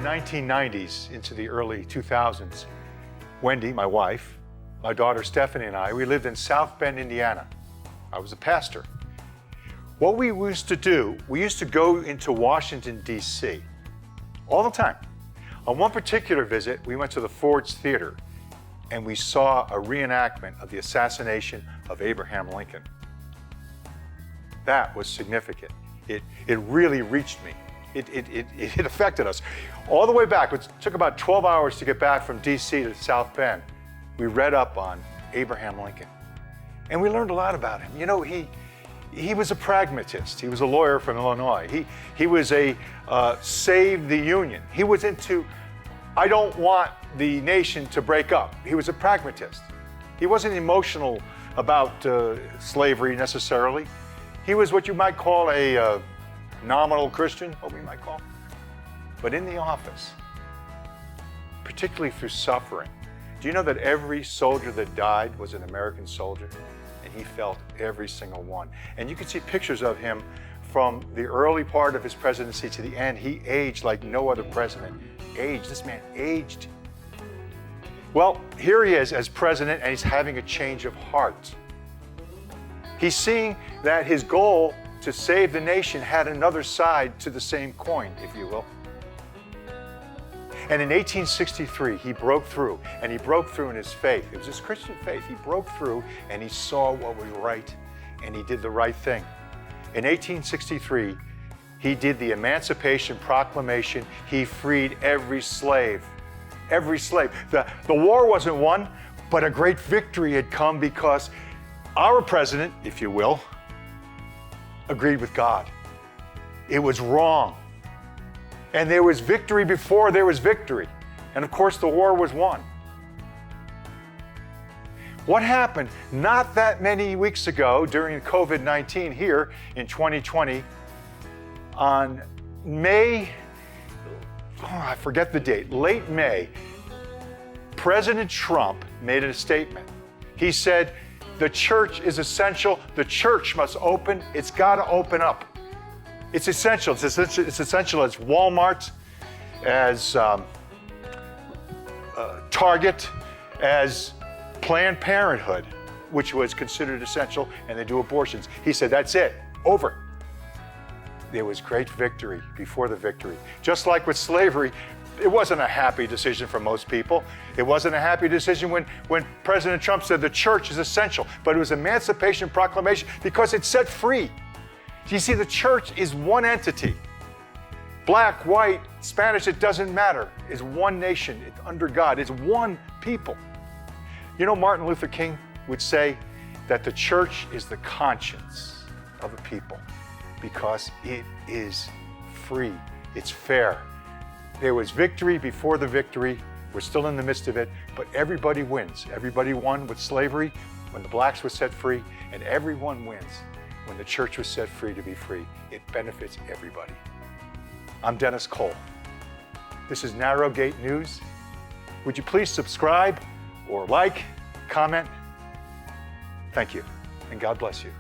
1990s into the early 2000s, Wendy, my wife, my daughter Stephanie and I, we lived in South Bend, Indiana. I was a pastor. What we used to do, we used to go into Washington, D.C. all the time. On one particular visit, we went to the Ford's Theater and we saw a reenactment of the assassination of Abraham Lincoln. That was significant. It really reached me. It affected us. All the way back, it took about 12 hours to get back from D.C. to South Bend. We read up on Abraham Lincoln. And we learned a lot about him. You know, he was a pragmatist. He was a lawyer from Illinois. He was a save the Union. He was into, I don't want the nation to break up. He was a pragmatist. He wasn't emotional about slavery necessarily. He was what you might call a nominal Christian, what we might call. But in the office, particularly through suffering, do you know that every soldier that died was an American soldier? And he felt every single one. And you can see pictures of him from the early part of his presidency to the end. He aged like no other president. Aged, this man aged. Well, here he is as president, and he's having a change of heart. He's seeing that his goal to save the nation had another side to the same coin, if you will. And in 1863, he broke through, and he broke through in his faith. It was his Christian faith. He broke through, and he saw what was right, and he did the right thing. In 1863, he did the Emancipation Proclamation. He freed every slave. Every slave. The war wasn't won, but a great victory had come because our president, if you will, agreed with God. It was wrong. And there was victory before there was victory. And of course, the war was won. What happened not that many weeks ago during COVID-19 here in 2020, on May, I forget the date, late May, President Trump made a statement. He said, the church is essential. The church must open. It's got to open up. It's essential. It's essential as Walmart, as Target, as Planned Parenthood, which was considered essential, and they do abortions. He said, that's it, over. There was great victory before the victory. Just like with slavery, it wasn't a happy decision for most people. It wasn't a happy decision when President Trump said the church is essential, but it was Emancipation Proclamation because it set free. You see, the church is one entity. Black, white, Spanish, it doesn't matter. It's one nation, it's under God, it's one people. You know, Martin Luther King would say that the church is the conscience of the people because it is free, it's fair. There was victory before the victory. We're still in the midst of it, but everybody wins. Everybody won with slavery when the blacks were set free, and everyone wins when the church was set free to be free. It benefits everybody. I'm Dennis Cole. This is Narrow Gate News. Would you please subscribe or like, comment? Thank you, and God bless you.